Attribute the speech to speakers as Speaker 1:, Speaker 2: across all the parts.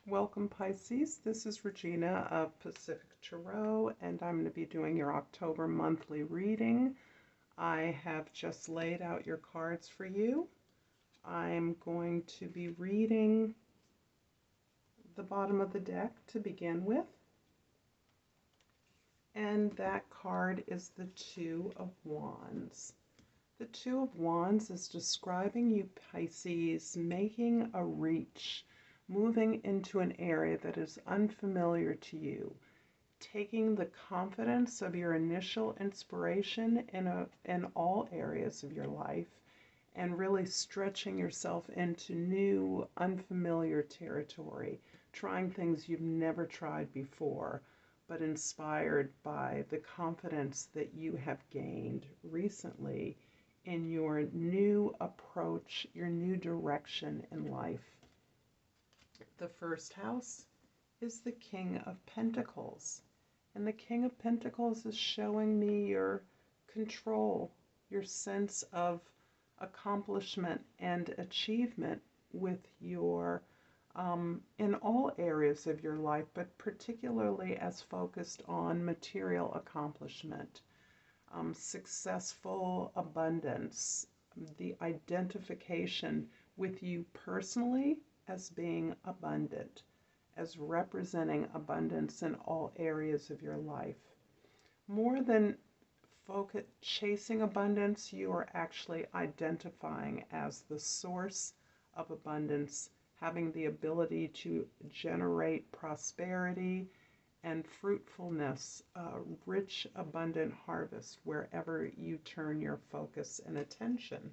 Speaker 1: Welcome, Pisces. This is Regina of Pacific Tarot, and I'm going to be doing your October monthly reading. I have just laid out your cards for you. I'm going to be reading the bottom of the deck to begin with. And that card is the Two of Wands. The Two of Wands is describing you, Pisces, making a reach, moving into an area that is unfamiliar to you, taking the confidence of your initial inspiration in all areas of your life and really stretching yourself into new, unfamiliar territory, trying things you've never tried before, but inspired by the confidence that you have gained recently in your new approach, your new direction in life. The first house is the King of Pentacles. And the King of Pentacles is showing me your control, your sense of accomplishment and achievement with your, in all areas of your life, but particularly as focused on material accomplishment. Successful abundance, the identification with you personally as being abundant, as representing abundance in all areas of your life. More than chasing abundance, you are actually identifying as the source of abundance, having the ability to generate prosperity and fruitfulness, rich, abundant harvest wherever you turn your focus and attention.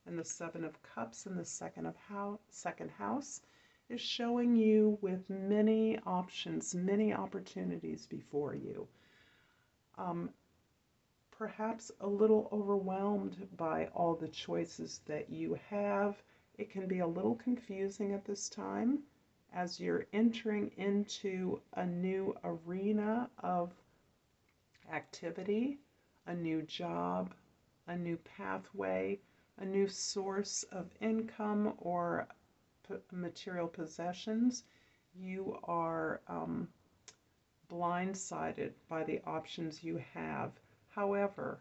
Speaker 1: And the Seven of Cups in the second house is showing you with many options, many opportunities before you. Perhaps a little overwhelmed by all the choices that you have. It can be a little confusing at this time as you're entering into a new arena of activity, a new job, a new pathway, a new source of income or material possessions. You are blindsided by the options you have. However,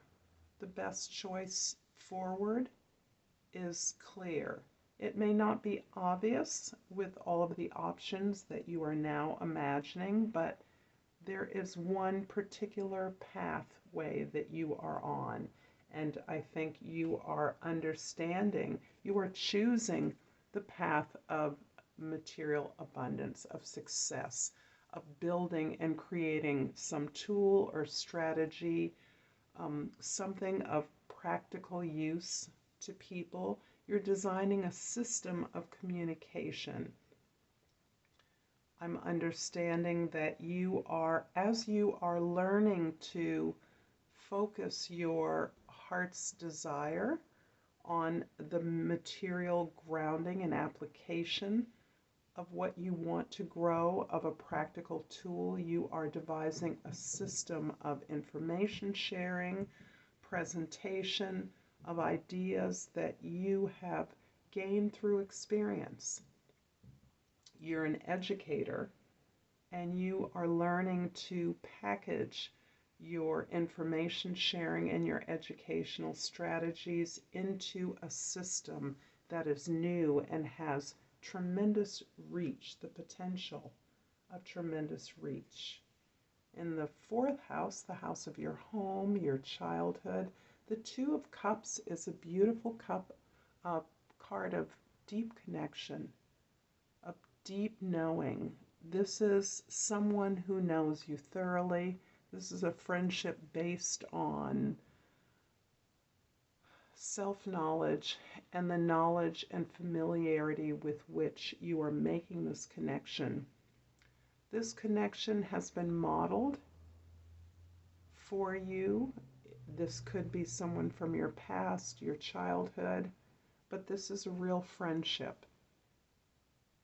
Speaker 1: the best choice forward is clear. It may not be obvious with all of the options that you are now imagining, but there is one particular pathway that you are on. And I think you are understanding, you are choosing the path of material abundance, of success, of building and creating some tool or strategy, something of practical use to people. You're designing a system of communication. I'm understanding that you are, as you are learning to focus your heart's desire on the material grounding and application of what you want to grow, of a practical tool, you are devising a system of information sharing, presentation, of ideas that you have gained through experience. You're an educator and you are learning to package your information sharing and your educational strategies into a system that is new and has tremendous reach, the potential of tremendous reach. In the fourth house, the house of your home, your childhood, the Two of Cups is a beautiful card of deep connection, of deep knowing. This is someone who knows you thoroughly. This is a friendship based on self-knowledge and the knowledge and familiarity with which you are making this connection. This connection has been modeled for you. This could be someone from your past, your childhood, but this is a real friendship.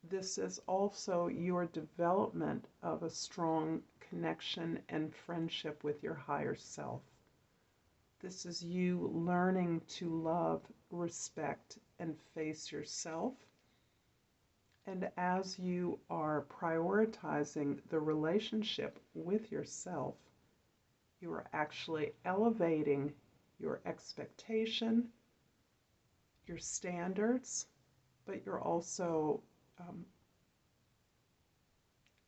Speaker 1: This is also your development of a strong connection and friendship with your higher self. This is you learning to love, respect, and face yourself And as you are prioritizing the relationship with yourself, you are actually elevating your expectation, your standards, but you're also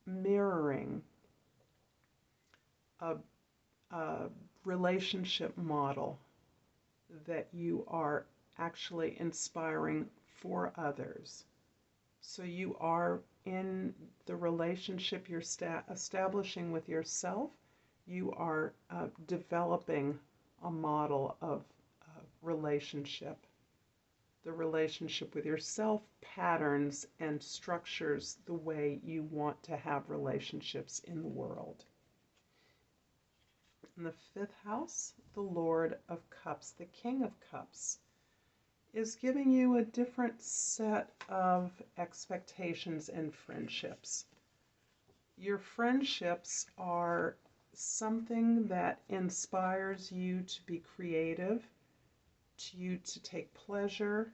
Speaker 1: mirroring a relationship model that you are actually inspiring for others. So you are in the relationship you're establishing with yourself, you are developing a model of relationship. The relationship with yourself patterns and structures the way you want to have relationships in the world. In the fifth house, the Lord of Cups, the King of Cups, is giving you a different set of expectations and friendships. Your friendships are something that inspires you to be creative, to you to take pleasure,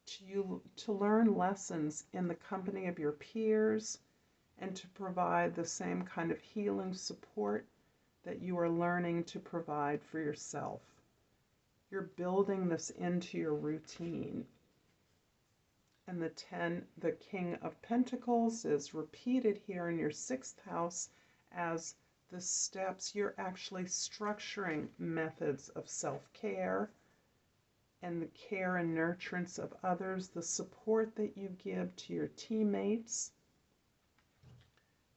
Speaker 1: to learn lessons in the company of your peers, and to provide the same kind of healing support that you are learning to provide for yourself. You're building this into your routine. And the King of Pentacles is repeated here in your sixth house as the steps. You're actually structuring methods of self-care and the care and nurturance of others, the support that you give to your teammates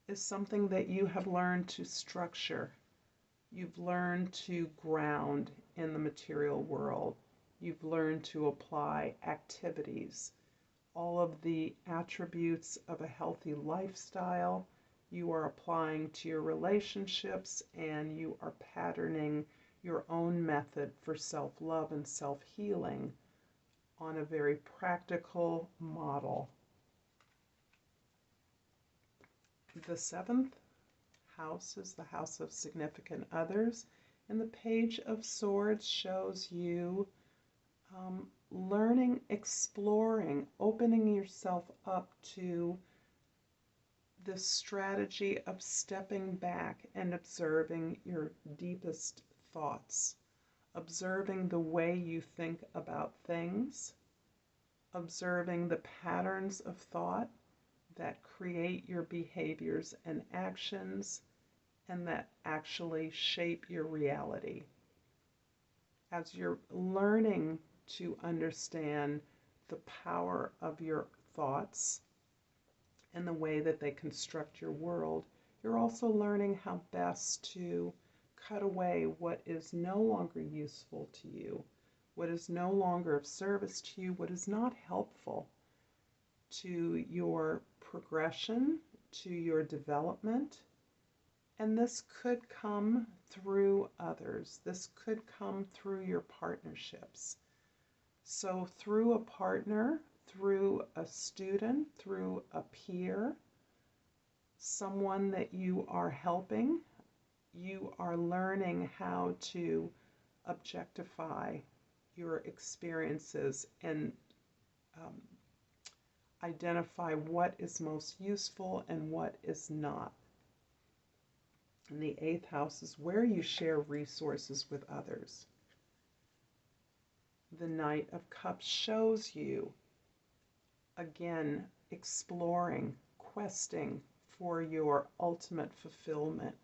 Speaker 1: is something that you have learned to structure. You've learned to ground in the material world. You've learned to apply activities, all of the attributes of a healthy lifestyle you are applying to your relationships, and you are patterning your own method for self-love and self-healing on a very practical model. The seventh house is the house of significant others, and the Page of Swords shows you learning, exploring, opening yourself up to this strategy of stepping back and observing your deepest thoughts, observing the way you think about things, observing the patterns of thought that create your behaviors and actions and that actually shape your reality. As you're learning to understand the power of your thoughts and the way that they construct your world, you're also learning how best to cut away what is no longer useful to you, what is no longer of service to you, what is not helpful to your progression, to your development. And this could come through others. This could come through your partnerships. So through a partner, through a student, through a peer, someone that you are helping, you are learning how to objectify your experiences and identify what is most useful and what is not. And the eighth house is where you share resources with others. The Knight of Cups shows you, again, exploring, questing for your ultimate fulfillment.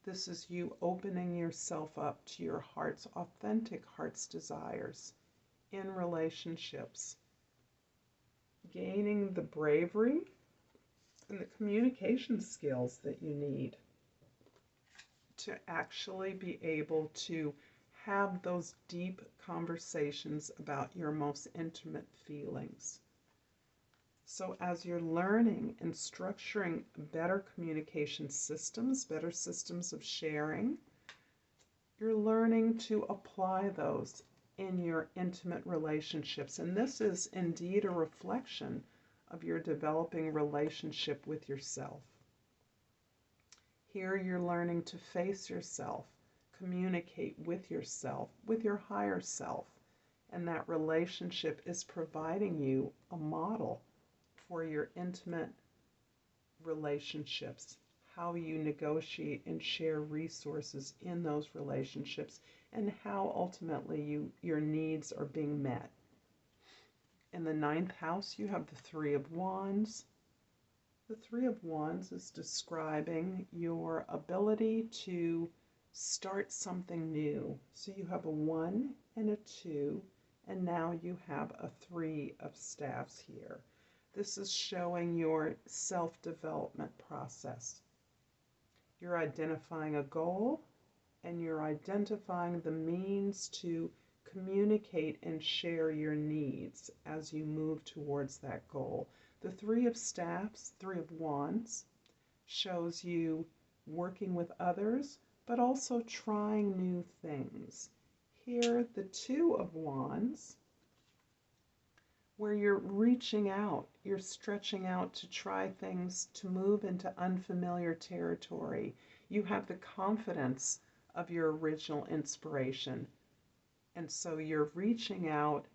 Speaker 1: This is you opening yourself up to your heart's authentic heart's desires in relationships, gaining the bravery and the communication skills that you need to actually be able to have those deep conversations about your most intimate feelings. So as you're learning and structuring better communication systems, better systems of sharing, you're learning to apply those in your intimate relationships. And this is indeed a reflection of your developing relationship with yourself. Here you're learning to face yourself, communicate with yourself, with your higher self, and that relationship is providing you a model for your intimate relationships, how you negotiate and share resources in those relationships, and how ultimately your needs are being met. In the 9th house, you have the Three of Wands. The Three of Wands is describing your ability to start something new. So you have a 1 and a 2, and now you have a 3 of Staffs here. This is showing your self-development process. You're identifying a goal, and you're identifying the means to communicate and share your needs as you move towards that goal. The Three of Staffs, Three of Wands, shows you working with others, but also trying new things. Here, the Two of Wands, where you're reaching out, you're stretching out to try things, to move into unfamiliar territory. You have the confidence of your original inspiration. And so you're reaching out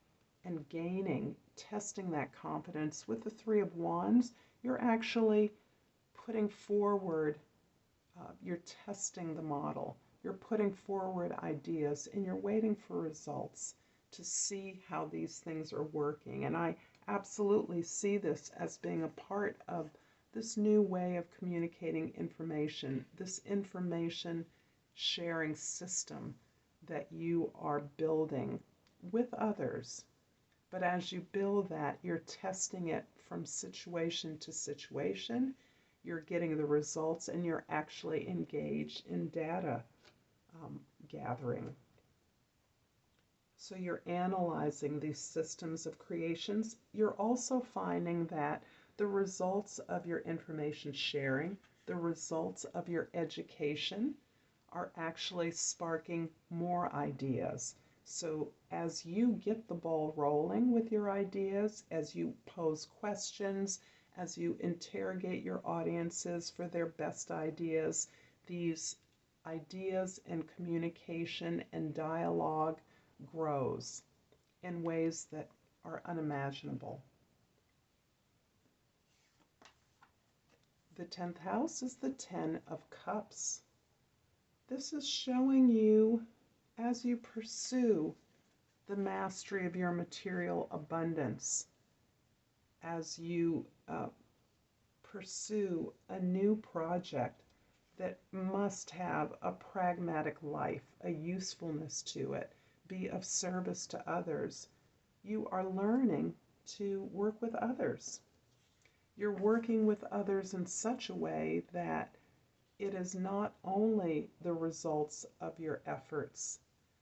Speaker 1: and gaining, testing that confidence. With the Three of Wands, you're actually putting forward, you're testing the model. You're putting forward ideas, and you're waiting for results to see how these things are working. And I absolutely see this as being a part of this new way of communicating information, this information sharing system that you are building with others. But as you build that, you're testing it from situation to situation. You're getting the results, and you're actually engaged in data gathering. So you're analyzing these systems of creations. You're also finding that the results of your information sharing, the results of your education, are actually sparking more ideas. So as you get the ball rolling with your ideas, as you pose questions, as you interrogate your audiences for their best ideas, these ideas and communication and dialogue grows in ways that are unimaginable. The 10th house is the 10 of Cups. This is showing you, as you pursue the mastery of your material abundance, as you pursue a new project that must have a pragmatic life, a usefulness to it, be of service to others, you are learning to work with others. You're working with others in such a way that it is not only the results of your efforts,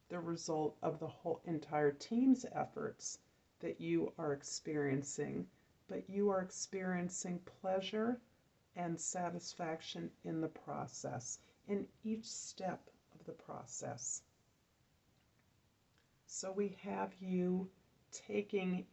Speaker 1: the result of the whole entire team's efforts that you are experiencing, but you are experiencing pleasure and satisfaction in the process, in each step of the process. So we have you taking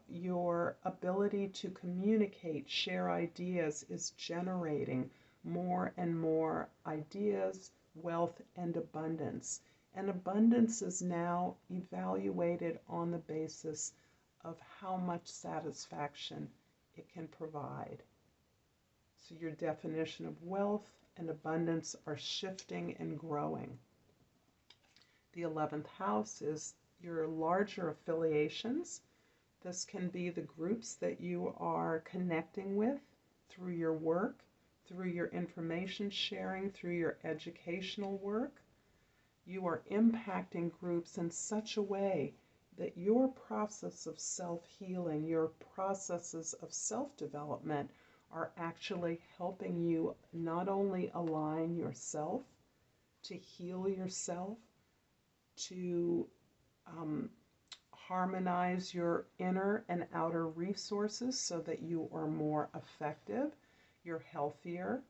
Speaker 1: your ability to communicate, share ideas, is generating more and more ideas, wealth, and abundance. And abundance is now evaluated on the basis of how much satisfaction it can provide. So your definition of wealth and abundance are shifting and growing. The 11th house is your larger affiliations. This can be the groups that you are connecting with through your work, through your information sharing, through your educational work. You are impacting groups in such a way that your process of self-healing, your processes of self-development are actually helping you not only align yourself, to heal yourself, to harmonize your inner and outer resources so that you are more effective, you're healthier,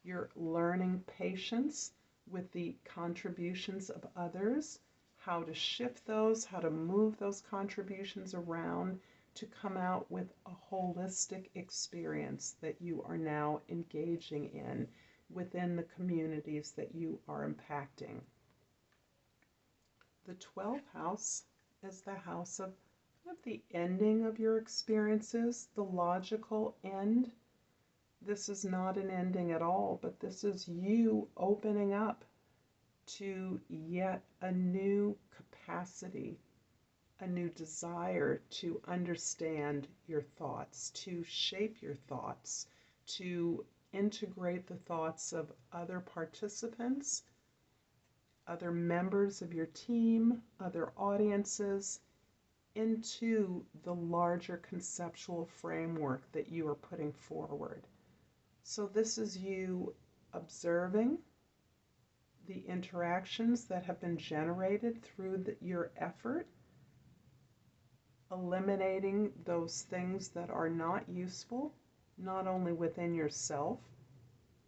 Speaker 1: you're learning patience with the contributions of others, how to shift those, how to move those contributions around to come out with a holistic experience that you are now engaging in within the communities that you are impacting. The 12th house is the house of At the ending of your experiences, the logical end, this is not an ending at all, but this is you opening up to yet a new capacity, a new desire to understand your thoughts, to shape your thoughts, to integrate the thoughts of other participants, other members of your team, other audiences, into the larger conceptual framework that you are putting forward. So this is you observing the interactions that have been generated through your effort, eliminating those things that are not useful, not only within yourself,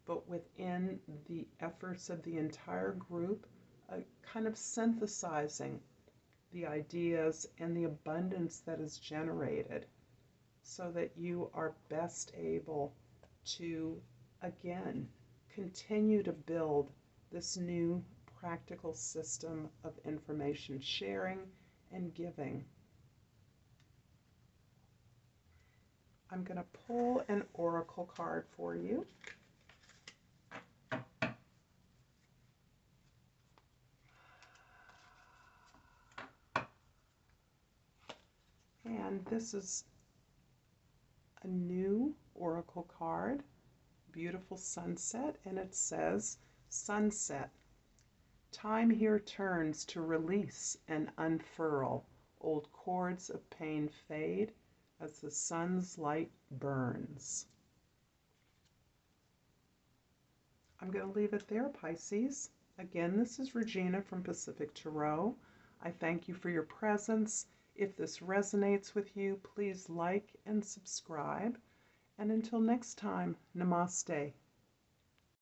Speaker 1: but within the efforts of the entire group, kind of synthesizing the ideas and the abundance that is generated so that you are best able to, again, continue to build this new practical system of information sharing and giving. I'm going to pull an oracle card for you. And this is a new oracle card, beautiful sunset, and it says, sunset. Time here turns to release and unfurl. Old cords of pain fade as the sun's light burns. I'm going to leave it there, Pisces. Again, this is Regina from Pacific Tarot. I thank you for your presence. If this resonates with you, please like and subscribe. And until next time, Namaste.